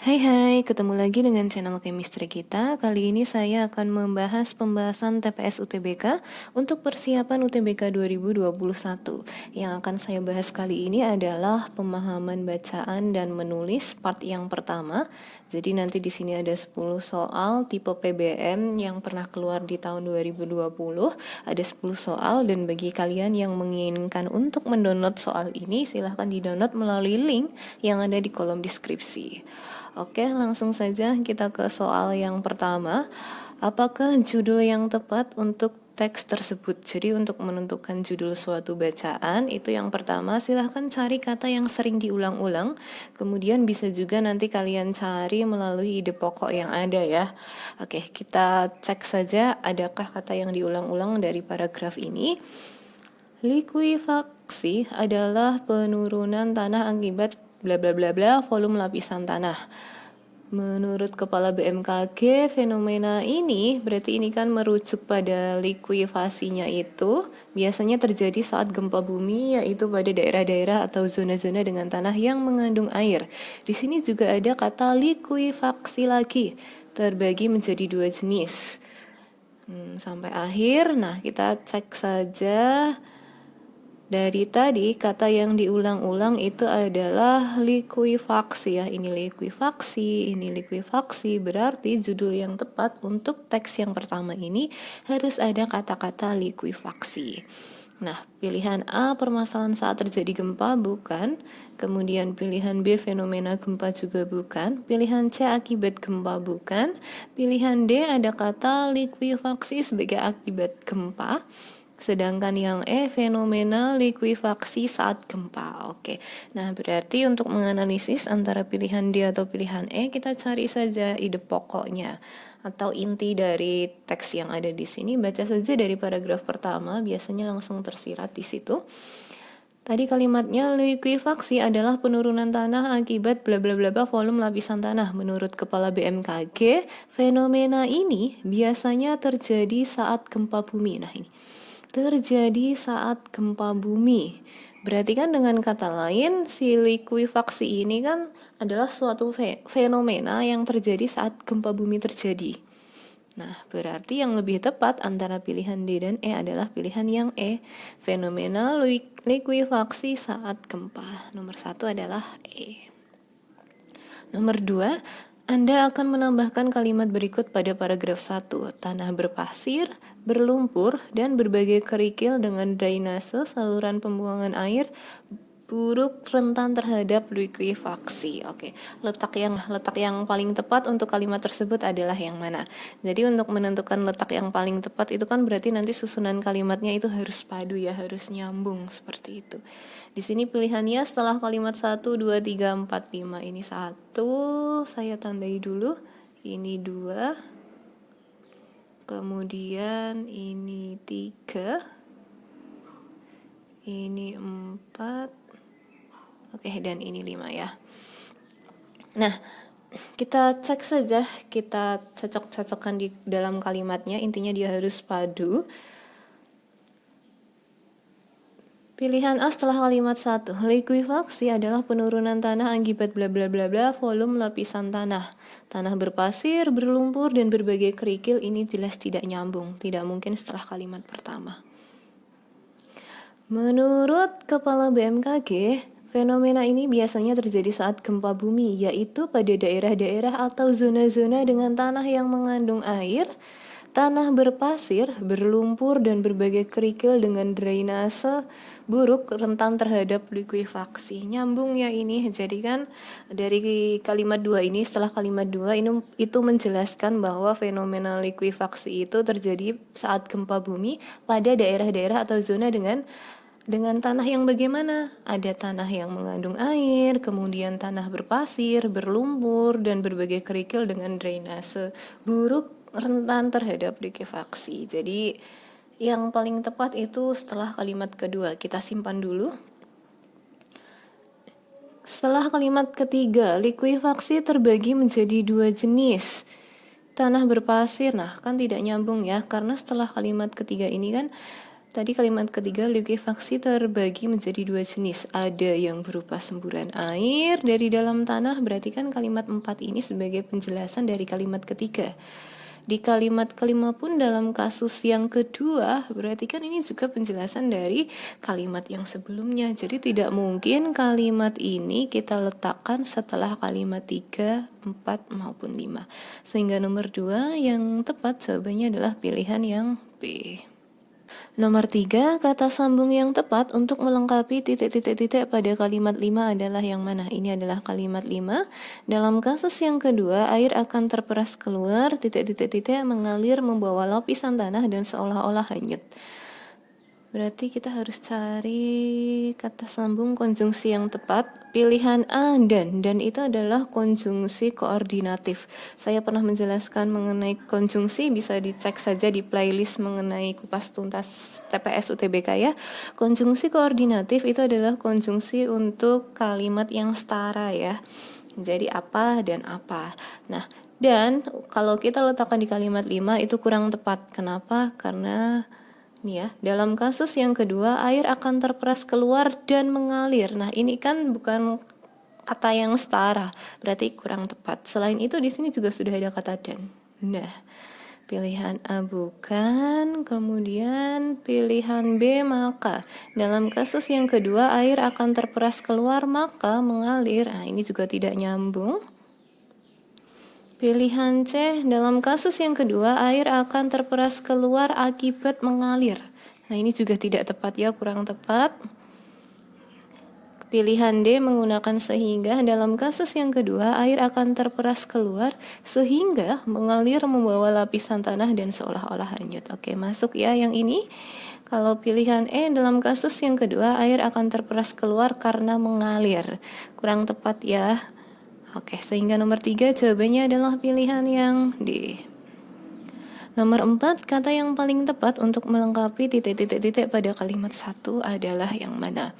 Hai, ketemu lagi dengan channel Chemistry kita. Kali ini saya akan membahas pembahasan TPS UTBK untuk persiapan UTBK 2021. Yang akan saya bahas kali ini adalah pemahaman bacaan dan menulis part yang pertama. Jadi nanti di sini ada 10 soal tipe PBM yang pernah keluar di tahun 2020. Ada 10 soal dan bagi kalian yang menginginkan untuk mendownload soal ini, silahkan di-download melalui link yang ada di kolom deskripsi. Oke, langsung saja kita ke soal yang pertama. Apakah judul yang tepat untuk teks tersebut? Jadi untuk menentukan judul suatu bacaan, itu yang pertama silahkan cari kata yang sering diulang-ulang. Kemudian bisa juga nanti kalian cari melalui ide pokok yang ada ya. Oke, kita cek saja adakah kata yang diulang-ulang dari paragraf ini. Likuifaksi adalah penurunan tanah akibat bla bla bla bla volume lapisan tanah. Menurut Kepala BMKG, fenomena ini berarti ini kan merujuk pada likuifasinya itu biasanya terjadi saat gempa bumi, yaitu pada daerah-daerah atau zona-zona dengan tanah yang mengandung air. Di sini juga ada kata likuifaksi lagi, terbagi menjadi dua jenis. Sampai akhir, nah kita cek saja. Dari tadi kata yang diulang-ulang itu adalah likuifaksi ya. Ini likuifaksi. Berarti judul yang tepat untuk teks yang pertama ini harus ada kata-kata likuifaksi. Nah, pilihan A permasalahan saat terjadi gempa bukan. Kemudian pilihan B fenomena gempa juga bukan. Pilihan C akibat gempa bukan. Pilihan D ada kata likuifaksi sebagai akibat gempa. Sedangkan yang E fenomena likuifaksi saat gempa. Oke. Nah, berarti untuk menganalisis antara pilihan D atau pilihan E, kita cari saja ide pokoknya atau inti dari teks yang ada di sini. Baca saja dari paragraf pertama, biasanya langsung tersirat di situ. Tadi kalimatnya likuifaksi adalah penurunan tanah akibat bla bla bla volume lapisan tanah. Menurut Kepala BMKG, fenomena ini biasanya terjadi saat gempa bumi. Nah, ini terjadi saat gempa bumi. Berarti kan dengan kata lain, si likuifaksi ini kan adalah suatu fenomena yang terjadi saat gempa bumi terjadi. Nah, berarti yang lebih tepat antara pilihan D dan E adalah pilihan yang E, fenomena likuifaksi saat gempa. Nomor 1 adalah E. Nomor 2, Anda akan menambahkan kalimat berikut pada paragraf 1. Tanah berpasir, berlumpur, dan berbagai kerikil dengan drainase saluran pembuangan air buruk rentan terhadap likuifaksi. Oke, letak yang paling tepat untuk kalimat tersebut adalah yang mana? Jadi untuk menentukan letak yang paling tepat itu kan berarti nanti susunan kalimatnya itu harus padu ya, harus nyambung seperti itu. Di sini pilihannya setelah kalimat 1, 2, 3, 4, 5. Ini 1, saya tandai dulu. Ini 2. Kemudian ini 3. Ini 4. Oke, dan ini 5 ya. Nah, kita cek saja, kita cocok-cocokkan di dalam kalimatnya. Intinya dia harus padu. Pilihan A setelah kalimat 1. Likuifaksi adalah penurunan tanah akibat bla bla bla bla volume lapisan tanah. Tanah berpasir, berlumpur, dan berbagai kerikil. Ini jelas tidak nyambung. Tidak mungkin setelah kalimat pertama. Menurut Kepala BMKG, fenomena ini biasanya terjadi saat gempa bumi, yaitu pada daerah-daerah atau zona-zona dengan tanah yang mengandung air, tanah berpasir, berlumpur, dan berbagai kerikil dengan drainase buruk rentan terhadap likuifaksi. Nyambung ya ini. Jadi kan dari kalimat 2 ini, setelah kalimat 2 ini itu menjelaskan bahwa fenomena likuifaksi itu terjadi saat gempa bumi pada daerah-daerah atau zona dengan tanah yang bagaimana? Ada tanah yang mengandung air, kemudian tanah berpasir, berlumpur, dan berbagai kerikil dengan drainase buruk rentan terhadap likuifaksi. Jadi yang paling tepat itu setelah kalimat kedua. Kita simpan dulu. Setelah kalimat ketiga, likuifaksi terbagi menjadi dua jenis. Tanah berpasir, nah kan tidak nyambung ya, karena setelah kalimat ketiga ini kan Tadi kalimat ketiga, likuifaksi terbagi menjadi dua jenis. Ada yang berupa semburan air dari dalam tanah, berarti kan kalimat 4 ini sebagai penjelasan dari kalimat ketiga. Di kalimat kelima pun dalam kasus yang kedua, berarti kan ini juga penjelasan dari kalimat yang sebelumnya. Jadi tidak mungkin kalimat ini kita letakkan setelah kalimat 3, 4, maupun 5. Sehingga nomor 2 yang tepat jawabannya adalah pilihan yang B. Nomor 3, kata sambung yang tepat untuk melengkapi titik-titik-titik pada kalimat 5 adalah yang mana? Ini adalah kalimat 5. Dalam kasus yang kedua, air akan terperas keluar, titik-titik-titik mengalir membawa lapisan tanah dan seolah-olah hanyut. Berarti kita harus cari kata sambung konjungsi yang tepat. Pilihan A dan itu adalah konjungsi koordinatif. Saya pernah menjelaskan mengenai konjungsi, bisa dicek saja di playlist mengenai kupas tuntas TPS UTBK ya. Konjungsi koordinatif itu adalah konjungsi untuk kalimat yang setara ya. Jadi apa dan apa. Nah, dan kalau kita letakkan di kalimat 5 itu kurang tepat. Kenapa? Karena nih ya, dalam kasus yang kedua, air akan terperas keluar dan mengalir. Nah, ini kan bukan kata yang setara, berarti kurang tepat. Selain itu, di sini juga sudah ada kata dan. Nah, pilihan A bukan, kemudian pilihan B maka. Dalam kasus yang kedua, air akan terperas keluar maka mengalir. Nah, ini juga tidak nyambung. Pilihan C, dalam kasus yang kedua, air akan terperas keluar akibat mengalir. Nah, ini juga tidak tepat ya, kurang tepat. Pilihan D menggunakan sehingga, dalam kasus yang kedua, air akan terperas keluar sehingga mengalir membawa lapisan tanah dan seolah-olah hanyut. Oke, masuk ya yang ini. Kalau pilihan E, dalam kasus yang kedua, air akan terperas keluar karena mengalir. Kurang tepat ya. Oke, sehingga nomor 3 jawabannya adalah pilihan yang D. Nomor 4, kata yang paling tepat untuk melengkapi titik-titik-titik pada kalimat 1 adalah yang mana?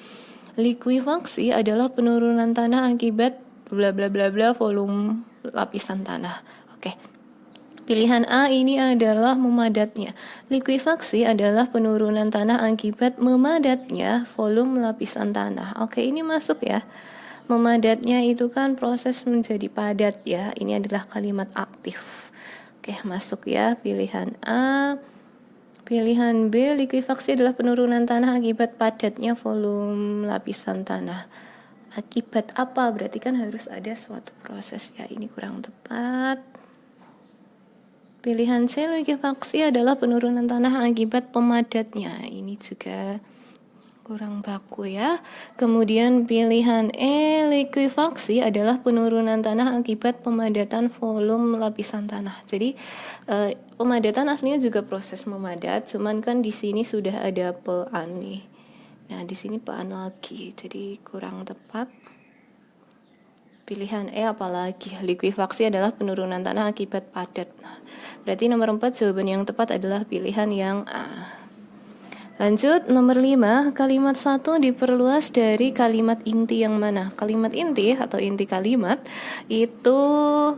Likuifaksi adalah penurunan tanah akibat bla bla bla bla volume lapisan tanah. Oke. Pilihan A ini adalah memadatnya. Likuifaksi adalah penurunan tanah akibat memadatnya volume lapisan tanah. Oke, ini masuk ya. Memadatnya itu kan proses menjadi padat ya. Ini adalah kalimat aktif. Oke, masuk ya pilihan A. Pilihan B, likuifaksi adalah penurunan tanah akibat padatnya volume lapisan tanah. Akibat apa? Berarti kan harus ada suatu proses ya. Ini kurang tepat. Pilihan C, likuifaksi adalah penurunan tanah akibat pemadatnya. Ini juga kurang baku ya. Kemudian pilihan E, likuifaksi adalah penurunan tanah akibat pemadatan volume lapisan tanah. Jadi pemadatan aslinya juga proses memadat, cuman kan di sini sudah ada pean nih. Nah, di sini pean lagi. Jadi kurang tepat. Pilihan E apalagi? Likuifaksi adalah penurunan tanah akibat padat. Nah, berarti nomor 4 jawaban yang tepat adalah pilihan yang A. Lanjut, nomor 5, kalimat 1 diperluas dari kalimat inti yang mana? Kalimat inti atau inti kalimat itu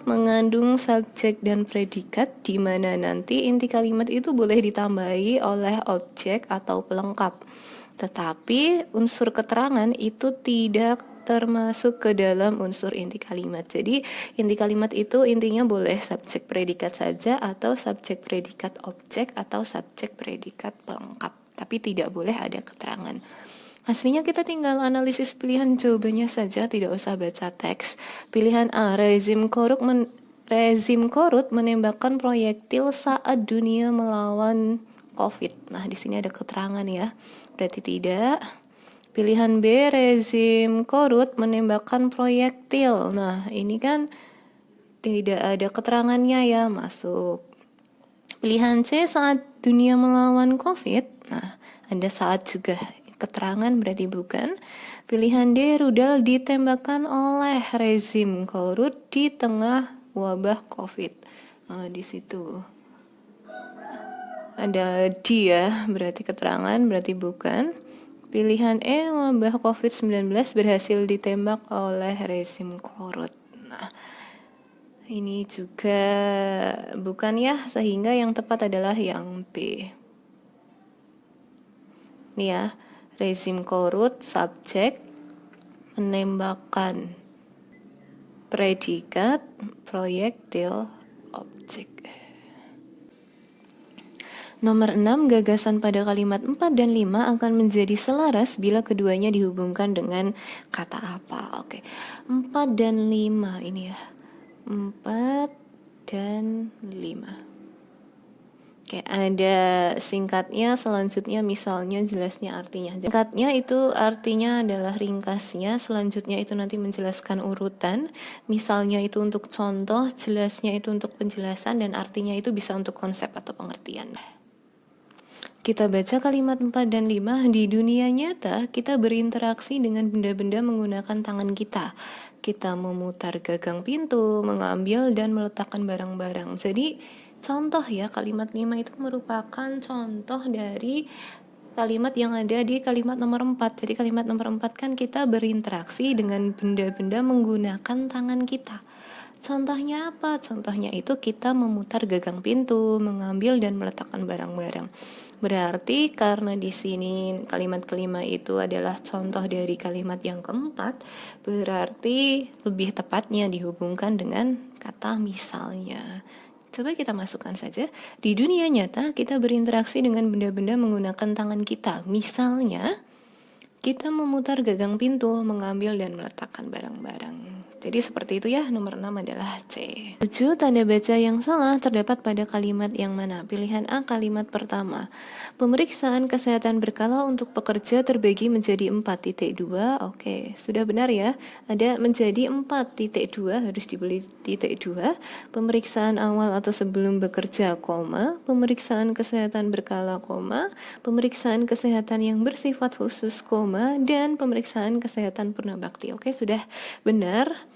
mengandung subjek dan predikat, di mana nanti inti kalimat itu boleh ditambahi oleh objek atau pelengkap. Tetapi unsur keterangan itu tidak termasuk ke dalam unsur inti kalimat. Jadi inti kalimat itu intinya boleh subjek predikat saja, atau subjek predikat objek, atau subjek predikat pelengkap. Tapi tidak boleh ada keterangan. Aslinya kita tinggal analisis pilihan jawabannya saja, tidak usah baca teks. Pilihan A, rezim korut menembakkan proyektil saat dunia melawan COVID. Nah, di sini ada keterangan ya. Berarti tidak. Pilihan B, rezim korut menembakkan proyektil. Nah, ini kan tidak ada keterangannya ya, masuk. Pilihan C, saat dunia melawan COVID. Nah, ada saat juga, keterangan berarti bukan. Pilihan D, rudal ditembakkan oleh rezim korut di tengah wabah COVID. Nah, di situ ada D ya, berarti keterangan, berarti bukan. Pilihan E, wabah COVID-19 berhasil ditembak oleh rezim korut. Nah, ini juga bukan ya, sehingga yang tepat adalah yang B. Nih ya, rezim korut, subjek, menembakkan, predikat, proyektil, objek. Nomor 6, gagasan pada kalimat 4 dan 5 akan menjadi selaras bila keduanya dihubungkan dengan kata apa. Oke, 4 dan 5 ini ya. 4 dan 5. Oke, ada singkatnya, selanjutnya misalnya, jelasnya, artinya. Singkatnya itu artinya adalah ringkasnya, selanjutnya itu nanti menjelaskan urutan, misalnya itu untuk contoh, jelasnya itu untuk penjelasan, dan artinya itu bisa untuk konsep atau pengertian. Kita baca kalimat 4 dan 5, di dunia nyata kita berinteraksi dengan benda-benda menggunakan tangan kita. Kita memutar gagang pintu, mengambil dan meletakkan barang-barang. Jadi contoh ya, kalimat 5 itu merupakan contoh dari kalimat yang ada di kalimat nomor 4. Jadi kalimat nomor 4 kan kita berinteraksi dengan benda-benda menggunakan tangan kita. Contohnya apa? Contohnya itu kita memutar gagang pintu, mengambil dan meletakkan barang-barang. Berarti karena di sini kalimat kelima itu adalah contoh dari kalimat yang keempat, berarti lebih tepatnya dihubungkan dengan kata misalnya. Coba kita masukkan saja. Di dunia nyata kita berinteraksi dengan benda-benda menggunakan tangan kita. Misalnya, kita memutar gagang pintu, mengambil dan meletakkan barang-barang. Jadi seperti itu ya, nomor 6 adalah C. 7. Tanda baca yang salah terdapat pada kalimat yang mana? Pilihan A, kalimat pertama. Pemeriksaan kesehatan berkala untuk pekerja terbagi menjadi 4.2. Oke, sudah benar ya. Ada menjadi 4.2, harus dibeli titik 2. Pemeriksaan awal atau sebelum bekerja, koma. Pemeriksaan kesehatan berkala, koma. Pemeriksaan kesehatan yang bersifat khusus, koma. Dan pemeriksaan kesehatan purna bakti. Oke, sudah benar.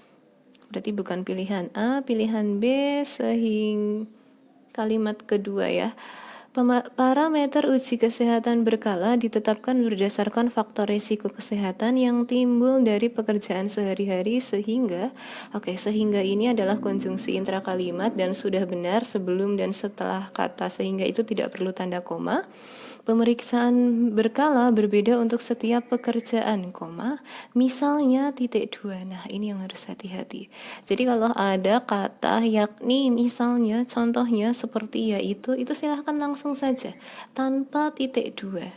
Berarti bukan pilihan A, pilihan B, sehingga kalimat kedua ya. Parameter uji kesehatan berkala ditetapkan berdasarkan faktor risiko kesehatan yang timbul dari pekerjaan sehari-hari sehingga ini adalah konjungsi intrakalimat dan sudah benar sebelum dan setelah kata sehingga itu tidak perlu tanda koma. Pemeriksaan berkala berbeda untuk setiap pekerjaan, koma. Misalnya titik 2. Nah, ini yang harus hati-hati. Jadi kalau ada kata yakni, misalnya, contohnya seperti yaitu, itu silahkan langsung saja tanpa titik 2.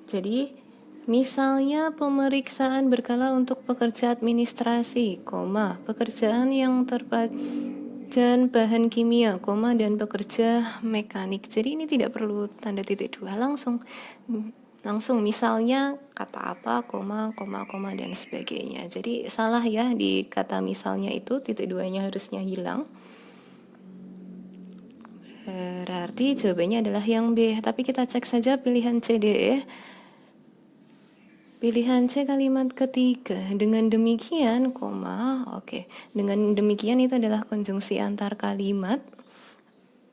Jadi misalnya pemeriksaan berkala untuk pekerja administrasi, koma, pekerjaan yang dan bahan kimia, koma, dan pekerja mekanik. Jadi ini tidak perlu tanda titik 2, langsung misalnya kata apa, koma, dan sebagainya. Jadi salah ya di kata misalnya itu titik 2-nya harusnya hilang. Berarti jawabannya adalah yang B. Tapi kita cek saja pilihan C, D, E. Pilihan C kalimat ketiga. Dengan demikian, koma, oke. Dengan demikian itu adalah konjungsi antar kalimat.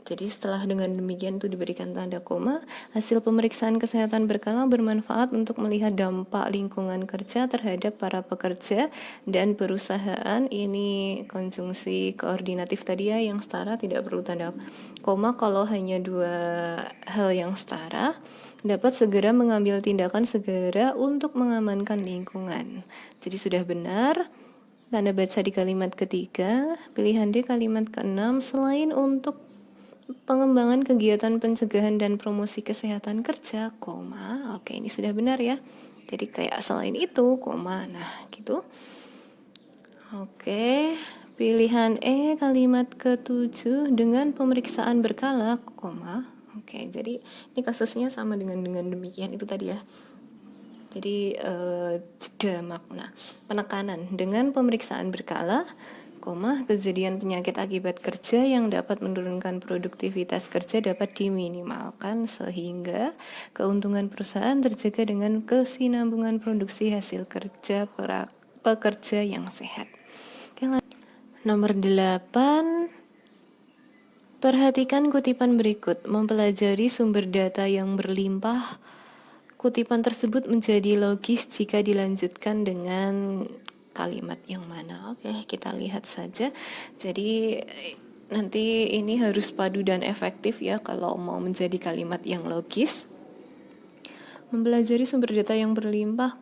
Jadi setelah dengan demikian itu diberikan tanda koma. Hasil pemeriksaan kesehatan berkala bermanfaat untuk melihat dampak lingkungan kerja terhadap para pekerja dan perusahaan. Ini konjungsi koordinatif tadi ya, yang setara, tidak perlu tanda koma kalau hanya dua hal yang setara. Dapat segera mengambil tindakan segera untuk mengamankan lingkungan. Jadi sudah benar. Tanda baca di kalimat ketiga. Pilihan D kalimat ke-6. Selain untuk pengembangan kegiatan pencegahan dan promosi kesehatan kerja, koma. Oke, ini sudah benar ya. Jadi kayak selain itu, koma. Nah, gitu. Oke, pilihan E kalimat ke-7 dengan pemeriksaan berkala, koma. Oke, jadi ini kasusnya sama dengan demikian itu tadi ya. Jadi jeda makna penekanan dengan pemeriksaan berkala, koma, kejadian penyakit akibat kerja yang dapat menurunkan produktivitas kerja dapat diminimalkan sehingga keuntungan perusahaan terjaga dengan kesinambungan produksi hasil kerja pekerja yang sehat. Oke, nomor 8. Perhatikan kutipan berikut. Mempelajari sumber data yang berlimpah. Kutipan tersebut menjadi logis jika dilanjutkan dengan kalimat yang mana. Oke, kita lihat saja. Jadi nanti ini harus padu dan efektif ya kalau mau menjadi kalimat yang logis. Mempelajari sumber data yang berlimpah,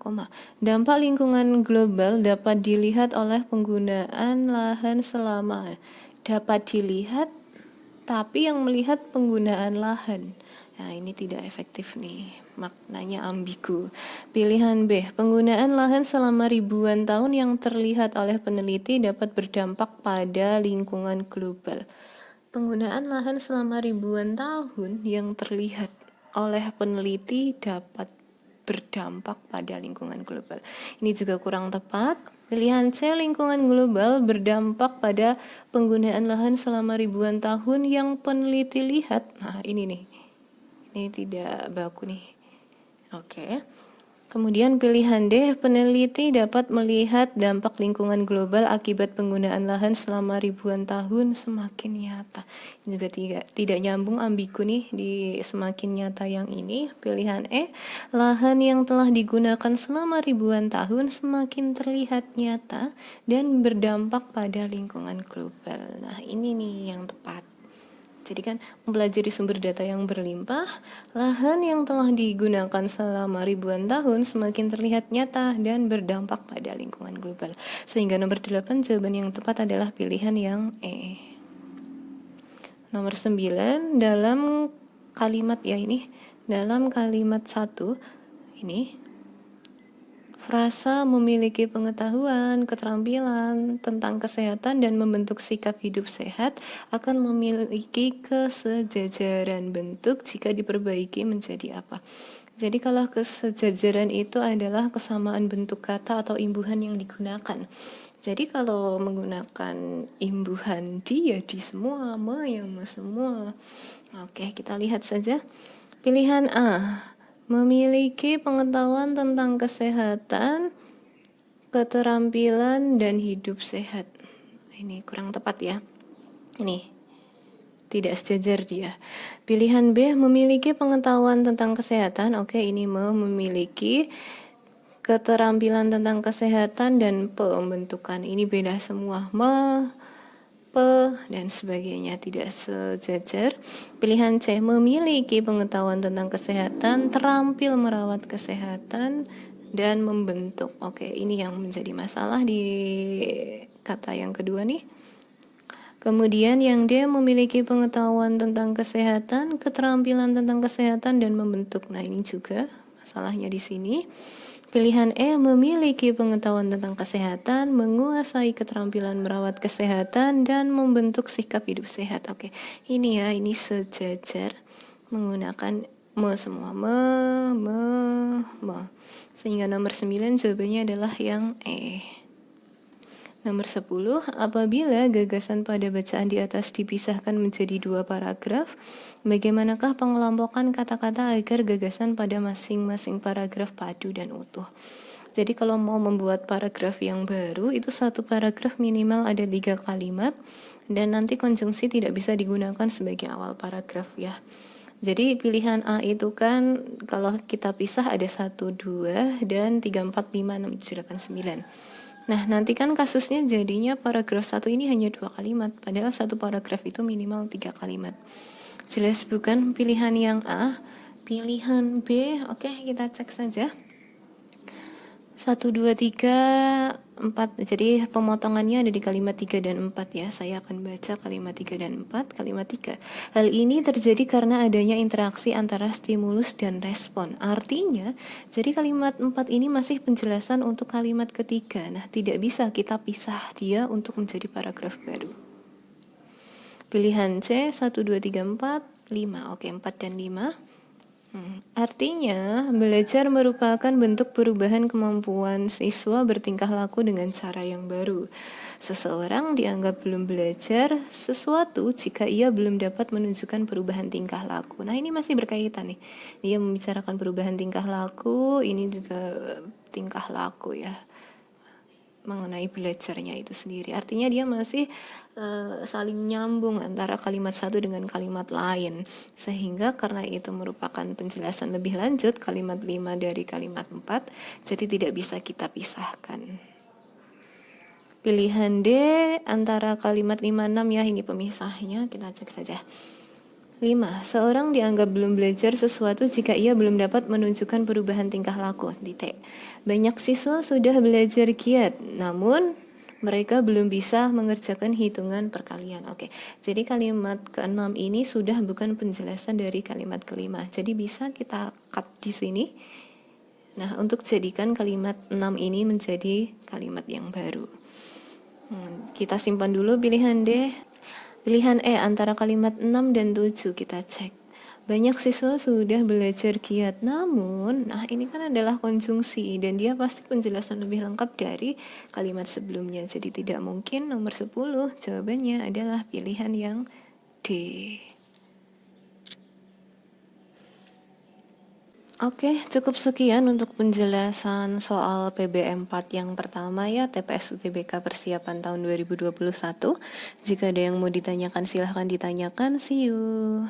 dampak lingkungan global dapat dilihat oleh penggunaan lahan selama dapat dilihat, tapi yang melihat penggunaan lahan. Nah, ini tidak efektif nih, maknanya ambigu. Pilihan B, penggunaan lahan selama ribuan tahun yang terlihat oleh peneliti dapat berdampak pada lingkungan global. Penggunaan lahan selama ribuan tahun yang terlihat oleh peneliti dapat berdampak pada lingkungan global. Ini juga kurang tepat. Pilihan C, lingkungan global berdampak pada penggunaan lahan selama ribuan tahun yang peneliti lihat. Nah, ini nih. Ini tidak baku nih. Oke. Kemudian pilihan D, peneliti dapat melihat dampak lingkungan global akibat penggunaan lahan selama ribuan tahun semakin nyata. Ini juga tidak nyambung, ambigu nih di semakin nyata yang ini. Pilihan E, lahan yang telah digunakan selama ribuan tahun semakin terlihat nyata dan berdampak pada lingkungan global. Nah, ini nih yang tepat. Jadi kan mempelajari sumber data yang berlimpah, lahan yang telah digunakan selama ribuan tahun semakin terlihat nyata dan berdampak pada lingkungan global. Sehingga nomor 8 jawaban yang tepat adalah pilihan yang E. Nomor 9 dalam kalimat dalam kalimat 1 ini frasa memiliki pengetahuan, keterampilan tentang kesehatan dan membentuk sikap hidup sehat akan memiliki kesejajaran bentuk jika diperbaiki menjadi apa. Jadi kalau kesejajaran itu adalah kesamaan bentuk kata atau imbuhan yang digunakan. Jadi kalau menggunakan imbuhan di ya di semua, yang semua. Oke, kita lihat saja. Pilihan A, memiliki pengetahuan tentang kesehatan, keterampilan, dan hidup sehat. Ini kurang tepat ya. Ini tidak sejajar dia. Pilihan B, memiliki pengetahuan tentang kesehatan. Oke, ini memiliki keterampilan tentang kesehatan dan pembentukan. Ini beda semua. Dan sebagainya tidak sejajar. Pilihan C, memiliki pengetahuan tentang kesehatan, terampil merawat kesehatan, dan membentuk. Oke, ini yang menjadi masalah di kata yang kedua nih. Kemudian yang D, memiliki pengetahuan tentang kesehatan, keterampilan tentang kesehatan, dan membentuk. Nah, ini juga masalahnya di sini. Pilihan E, memiliki pengetahuan tentang kesehatan, menguasai keterampilan merawat kesehatan, dan membentuk sikap hidup sehat. Oke, ini ya, ini sejajar menggunakan semua. Sehingga nomor 9 jawabannya adalah yang E. Nomor 10, apabila gagasan pada bacaan di atas dipisahkan menjadi 2 paragraf, bagaimanakah pengelompokan kata-kata agar gagasan pada masing-masing paragraf padu dan utuh? Jadi kalau mau membuat paragraf yang baru, itu satu paragraf minimal ada 3 kalimat, dan nanti konjungsi tidak bisa digunakan sebagai awal paragraf ya. Jadi pilihan A itu kan kalau kita pisah ada 1, 2, dan 3, 4, 5, 6, 7, 8, 9. Nah, nanti kan kasusnya jadinya paragraf 1 ini hanya 2 kalimat, padahal satu paragraf itu minimal 3 kalimat. Jelas bukan pilihan yang A? Pilihan B, oke kita cek saja. 1, 2, 3, 4. Jadi pemotongannya ada di kalimat 3 dan 4 ya. Saya akan baca kalimat 3 dan 4. Kalimat 3. Hal ini terjadi karena adanya interaksi antara stimulus dan respon. Artinya, jadi kalimat 4 ini masih penjelasan untuk kalimat ketiga. Nah, tidak bisa kita pisah dia untuk menjadi paragraf baru. Pilihan C, 1, 2, 3, 4, 5. Oke, 4 dan 5. Artinya, belajar merupakan bentuk perubahan kemampuan siswa bertingkah laku dengan cara yang baru. Seseorang dianggap belum belajar sesuatu jika ia belum dapat menunjukkan perubahan tingkah laku. Nah, ini masih berkaitan nih. Dia membicarakan perubahan tingkah laku, ini juga tingkah laku ya, mengenai belajarnya itu sendiri. Artinya dia masih saling nyambung antara kalimat satu dengan kalimat lain, sehingga karena itu merupakan penjelasan lebih lanjut kalimat 5 dari kalimat 4, jadi tidak bisa kita pisahkan. Pilihan D antara kalimat 5, 6 ya, ini pemisahnya, kita cek saja. 5. Seorang dianggap belum belajar sesuatu jika ia belum dapat menunjukkan perubahan tingkah laku. Titik. Banyak siswa sudah belajar giat, namun mereka belum bisa mengerjakan hitungan perkalian. Oke, jadi kalimat ke-6 ini sudah bukan penjelasan dari kalimat ke-5. Jadi bisa kita cut di sini. Nah, untuk jadikan kalimat 6 ini menjadi kalimat yang baru. Kita simpan dulu pilihan D. Pilihan E antara kalimat 6 dan 7 kita cek. Banyak siswa sudah belajar giat, namun, nah ini kan adalah konjungsi dan dia pasti penjelasan lebih lengkap dari kalimat sebelumnya. Jadi tidak mungkin nomor 10, jawabannya adalah pilihan yang D. Oke, cukup sekian untuk penjelasan soal PBM part yang pertama ya, TPS UTBK persiapan tahun 2021. Jika ada yang mau ditanyakan silahkan ditanyakan, see you.